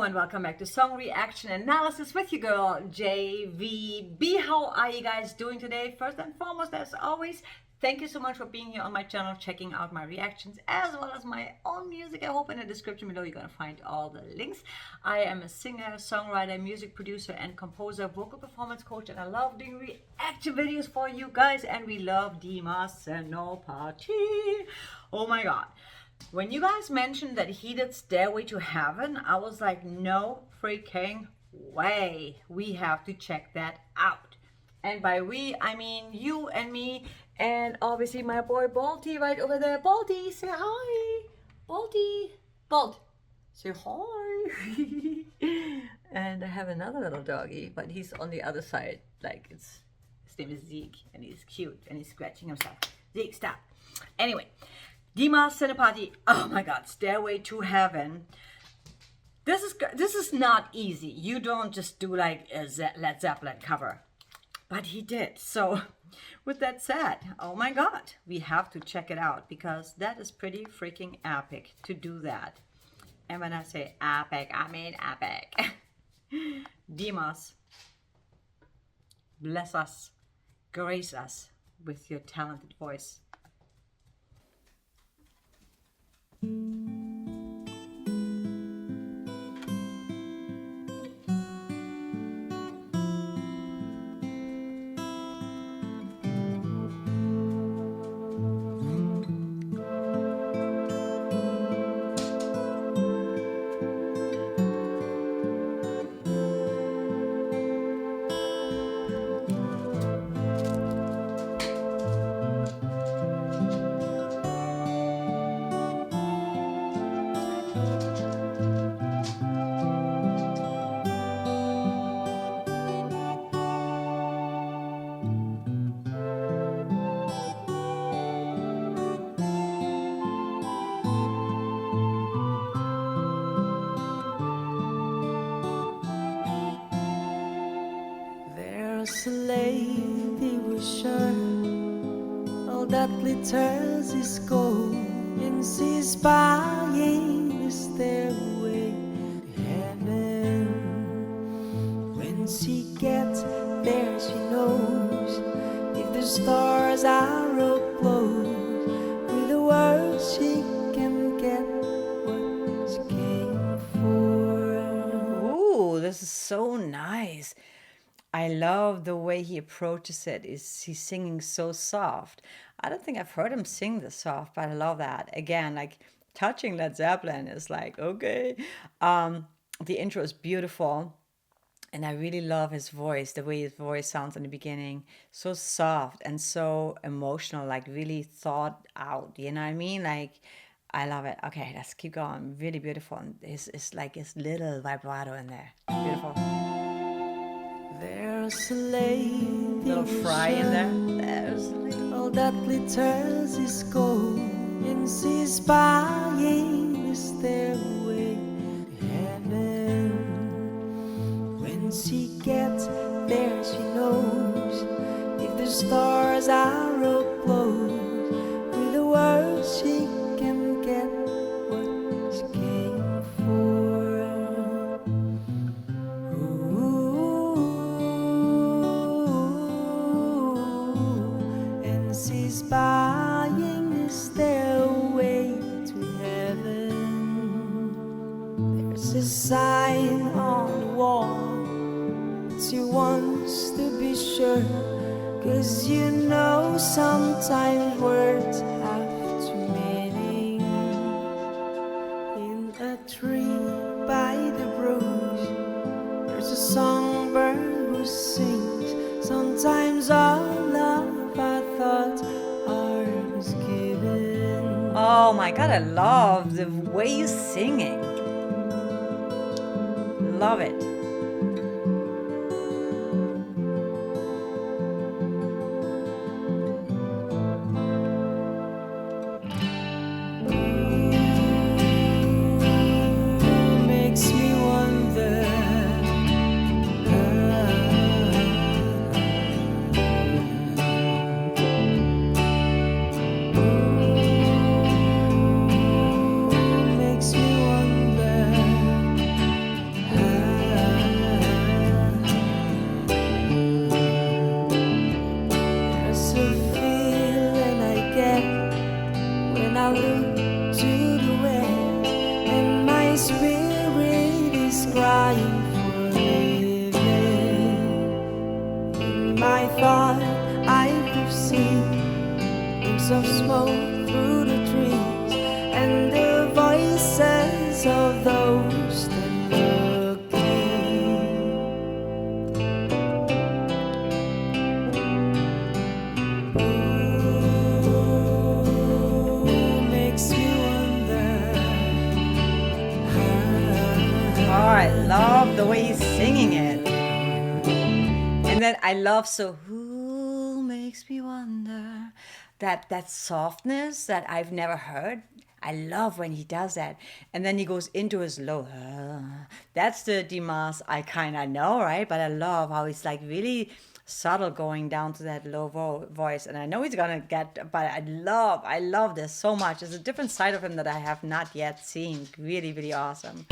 Hello and welcome back to Song Reaction Analysis with your girl JVB. How are you guys doing today? First and foremost, as always, thank you so much for being here on my channel, checking out my reactions as well as my own music. I hope in the description below you're gonna find all the links. I am a singer, songwriter, music producer and composer, vocal performance coach, and I love doing reaction videos for you guys, and we love Dimas Senopati. Oh my god. When you guys mentioned that he did Stairway to Heaven, I was like, no freaking way. We have to check that out. And by we, I mean you and me, and obviously my boy Balti right over there. Balti, say hi. Balti. Balt, say hi. And I have another little doggy, but he's on the other side. Like, his name is Zeke, and he's cute, and he's scratching himself. Zeke, stop. Anyway. Dimas Senopati, oh my god, Stairway to Heaven. This is not easy. You don't just do like a Led Zeppelin cover. But he did. So with that said, oh my god, we have to check it out because that is pretty freaking epic to do that. And when I say epic, I mean epic. Dimas, bless us, grace us with your talented voice. There's a lady with sure all that glitters is gold, and she's buying the stairway to heaven. When she gets there, she knows if the stars are close, with the words she can get what she came for. Ooh, this is so nice. I love the way he approaches it. He's singing so soft. I don't think I've heard him sing this soft, but I love that. Again, like touching Led Zeppelin is like, okay. The intro is beautiful. And I really love his voice, the way his voice sounds in the beginning. So soft and so emotional, like really thought out. You know what I mean? Like, I love it. Okay, let's keep going. Really beautiful. And it's like his little vibrato in there. Beautiful. There's a lady, Little fry in there. There's a lady. all that glitters is gold, and she's buying the stairway to heaven. When she gets there, she knows if the stars are close, with the words she can get what she came for. She's buying the stairway to heaven. There's a sign on the wall, but she wants to be sure, 'cause you know sometimes words have two meanings. In a tree by the brush, there's a songbird who sings. Sometimes all love I thought art was given. Oh my god, I love the way you're singing. Love it. Makes me wonder. Makes me wonder. I love the way he's singing it. And then I love So Who Makes Me Wonder. That softness that I've never heard. I love when he does that. And then he goes into his low. That's the Dimas I kind of know, right? But I love how he's like really subtle going down to that low voice. And I know he's going to get, but I love this so much. It's a different side of him that I have not yet seen. Really, really awesome.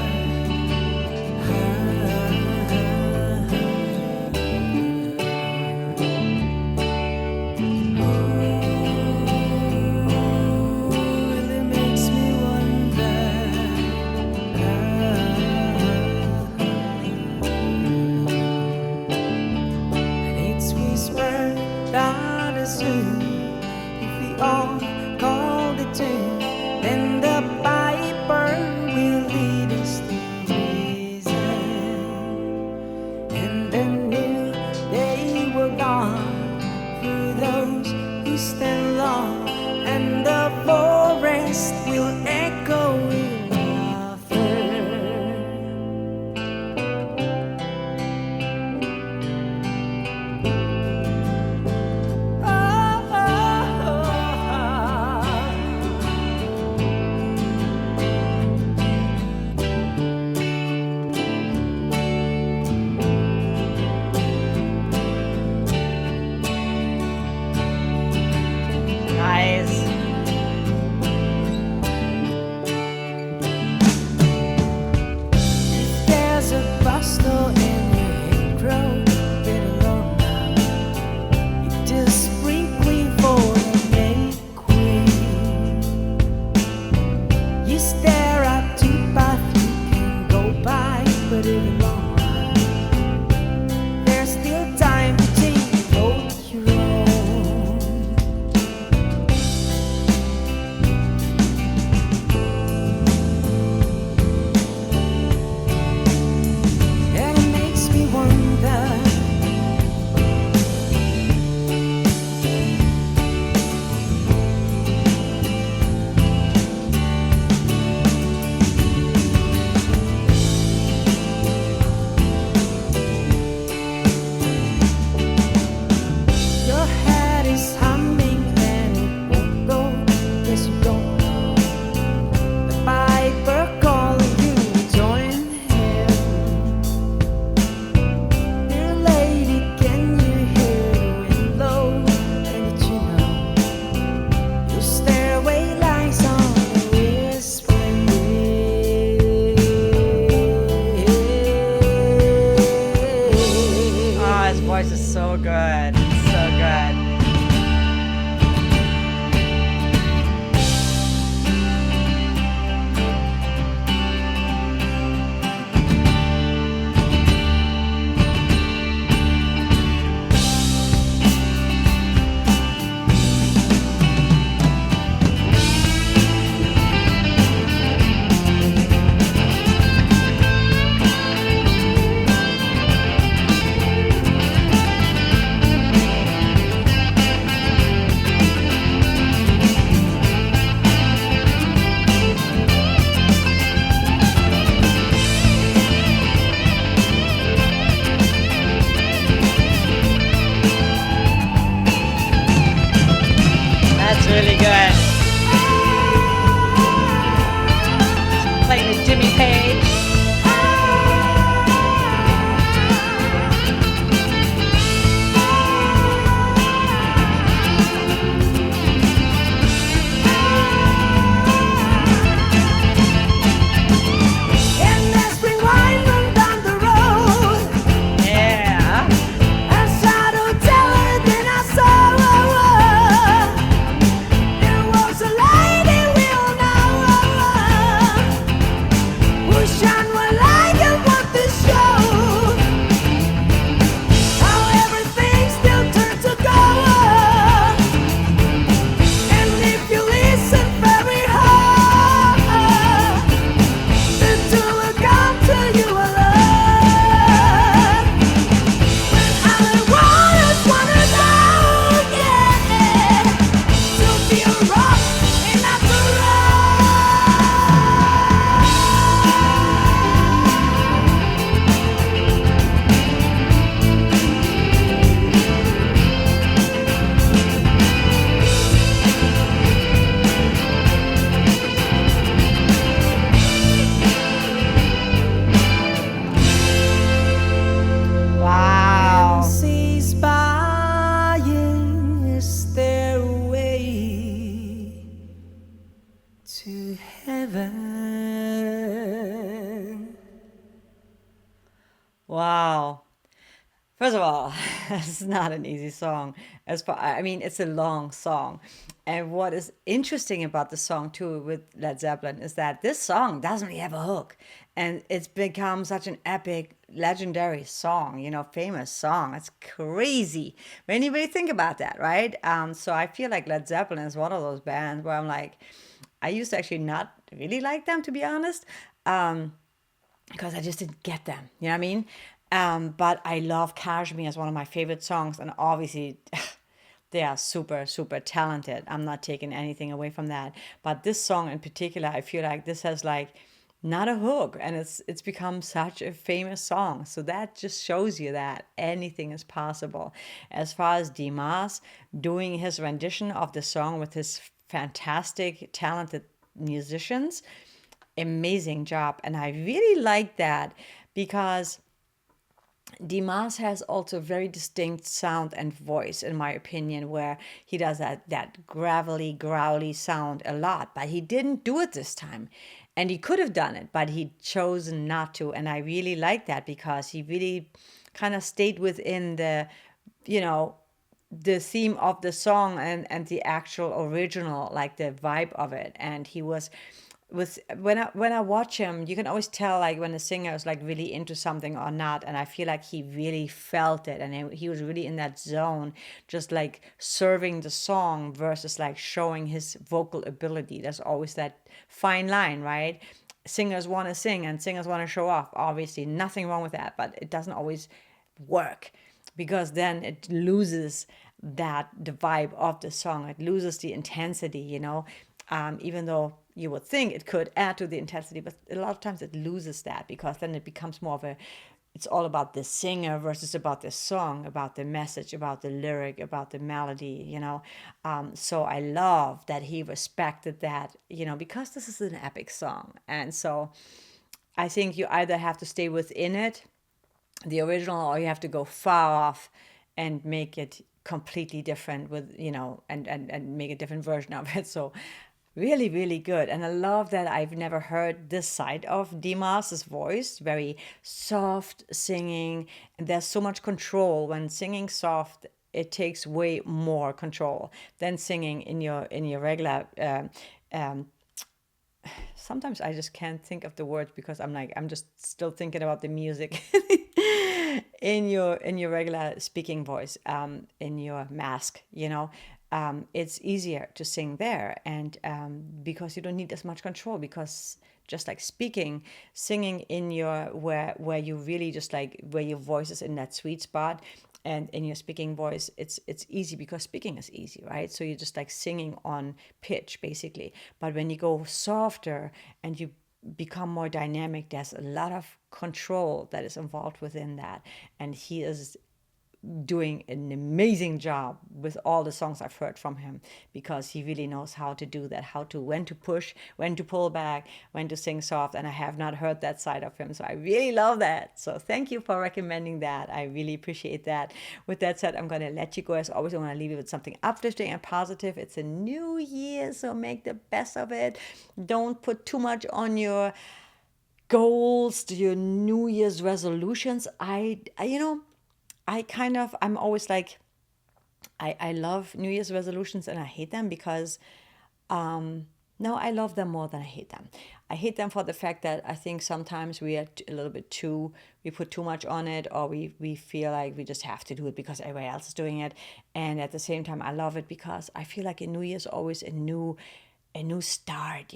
First of all, it's not an easy song. I mean, it's a long song. And what is interesting about the song too with Led Zeppelin is that this song doesn't really have a hook. And it's become such an epic, legendary song, famous song. It's crazy when you really think about that, right? So I feel like Led Zeppelin is one of those bands where I'm like, I used to actually not really like them, to be honest. Because I just didn't get them. You know what I mean? But I love Kashmir as one of my favorite songs, and obviously they are super, super talented. I'm not taking anything away from that. But this song in particular, I feel like this has like not a hook, and it's become such a famous song. So that just shows you that anything is possible. As far as Dimas doing his rendition of the song with his fantastic, talented musicians, amazing job. And I really like that because Dimas has also a very distinct sound and voice, in my opinion, where he does that gravelly, growly sound a lot, but he didn't do it this time. And he could have done it, but he chose not to. And I really like that because he really kind of stayed within the theme of the song and the actual original, like the vibe of it. And he was with when I watch him, you can always tell like when a singer is like really into something or not. And I feel like he really felt it, and he was really in that zone, just like serving the song versus like showing his vocal ability. There's always that fine line, right? Singers want to sing and singers want to show off. Obviously, nothing wrong with that, but it doesn't always work because then it loses the vibe of the song. It loses the intensity, even though you would think it could add to the intensity, but a lot of times it loses that because then it becomes more of it's all about the singer versus about the song, about the message, about the lyric, about the melody, So I love that he respected that, because this is an epic song. And so I think you either have to stay within it, the original, or you have to go far off and make it completely different with, and make a different version of it. So really, really good. And I love that I've never heard this side of Dimas's voice, very soft singing. And there's so much control. When singing soft, it takes way more control than singing in your regular sometimes I just can't think of the words because I'm just still thinking about the music in your regular speaking voice, in your mask, it's easier to sing there, and because you don't need as much control, because just like singing in your where you really just like where your voice is in that sweet spot. And in your speaking voice, it's easy because speaking is easy, right? So you're just like singing on pitch, basically. But when you go softer and you become more dynamic, there's a lot of control that is involved within that. And he is doing an amazing job with all the songs I've heard from him, because he really knows how to do that, when to push, when to pull back, when to sing soft. And I have not heard that side of him, so I really love that. So thank you for recommending that. I really appreciate that. With that said, I'm going to let you go. As always, I want to leave you with something uplifting and positive. It's a new year, so make the best of it. Don't put too much on your goals, to your New Year's resolutions. I'm always like, I love New Year's resolutions and I hate them because, no, I love them more than I hate them. I hate them for the fact that I think sometimes we are a little bit we put too much on it, or we feel like we just have to do it because everybody else is doing it. And at the same time, I love it because I feel like a New Year's always a new start,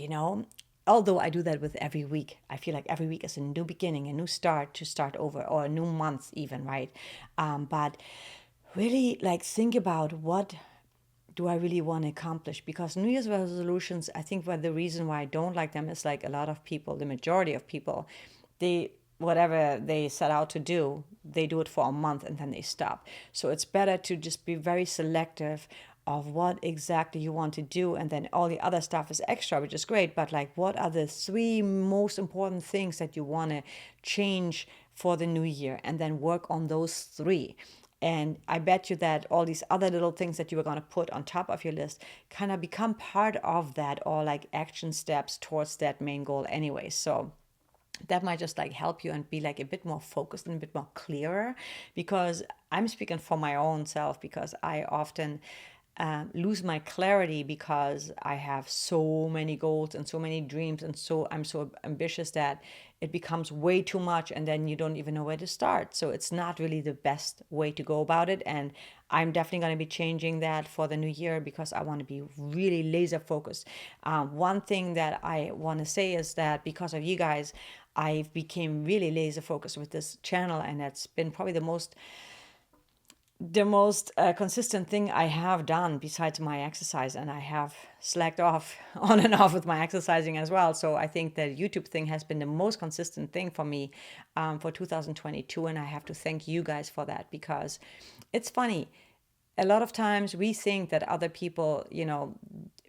Although I do that with every week. I feel like every week is a new beginning, a new start to start over, or a new month even, right? But really like think about, what do I really want to accomplish? Because New Year's resolutions, I think the reason why I don't like them is like a lot of people, the majority of people, whatever they set out to do, they do it for a month and then they stop. So it's better to just be very selective of what exactly you want to do, and then all the other stuff is extra, which is great, but like, what are the 3 most important things that you want to change for the new year, and then work on those 3. And I bet you that all these other little things that you were going to put on top of your list kind of become part of that, or like action steps towards that main goal anyway. So that might just like help you and be like a bit more focused and a bit more clearer, because I'm speaking for my own self, because I often lose my clarity because I have so many goals and so many dreams, and so I'm so ambitious that it becomes way too much, and then you don't even know where to start. So it's not really the best way to go about it, and I'm definitely going to be changing that for the new year, because I want to be really laser focused. One thing that I want to say is that because of you guys, I became really laser focused with this channel, and that's been probably the most consistent thing I have done besides my exercise, and I have slacked off on and off with my exercising as well. So I think the YouTube thing has been the most consistent thing for me for 2022, and I have to thank you guys for that, because it's funny. A lot of times we think that other people,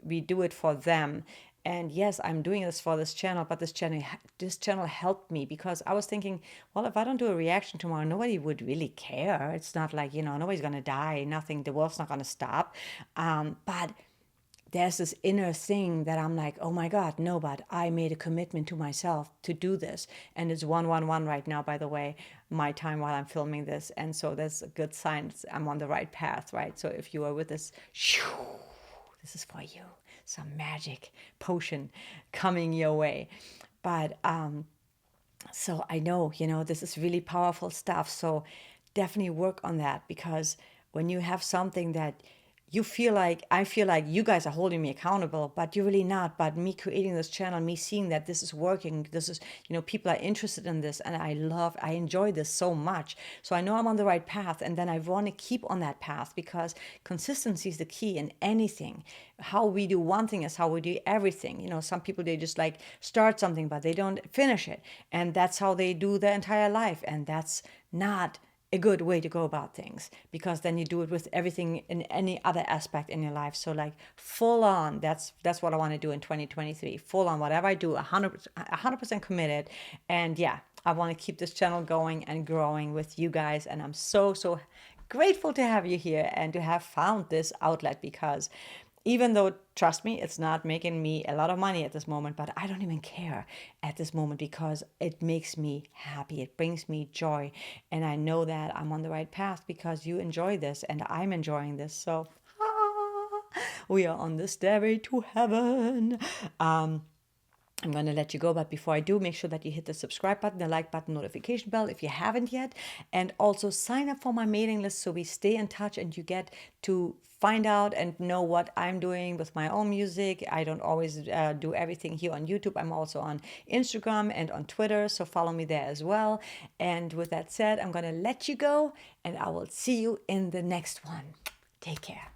we do it for them. And yes, I'm doing this for this channel, but this channel helped me, because I was thinking, well, if I don't do a reaction tomorrow, nobody would really care. It's not like, nobody's going to die, nothing, the world's not going to stop. But there's this inner thing that I'm like, oh my God, no, but I made a commitment to myself to do this. And it's 1:11 right now, by the way, my time while I'm filming this. And so that's a good sign I'm on the right path, right? So if you are with us, this is for you. Some magic potion coming your way. But so I know, this is really powerful stuff. So definitely work on that, because when you have something that I feel like you guys are holding me accountable, but you're really not. But me creating this channel, me seeing that this is working, this is, people are interested in this, and I enjoy this so much. So I know I'm on the right path, and then I want to keep on that path, because consistency is the key in anything. How we do one thing is how we do everything. Some people, they just like start something, but they don't finish it. And that's how they do their entire life. And that's not a good way to go about things, because then you do it with everything in any other aspect in your life. So like full on, that's what I want to do in 2023. Full on, whatever I do, 100% committed. And yeah, I want to keep this channel going and growing with you guys. And I'm so grateful to have you here and to have found this outlet, because even though, trust me, it's not making me a lot of money at this moment, but I don't even care at this moment, because it makes me happy. It brings me joy. And I know that I'm on the right path because you enjoy this and I'm enjoying this. So we are on the stairway to heaven. I'm going to let you go, but before I do, make sure that you hit the subscribe button, the like button, notification bell if you haven't yet, and also sign up for my mailing list so we stay in touch and you get to find out and know what I'm doing with my own music. I don't always do everything here on YouTube. I'm also on Instagram and on Twitter, so follow me there as well. And with that said, I'm going to let you go, and I will see you in the next one. Take care.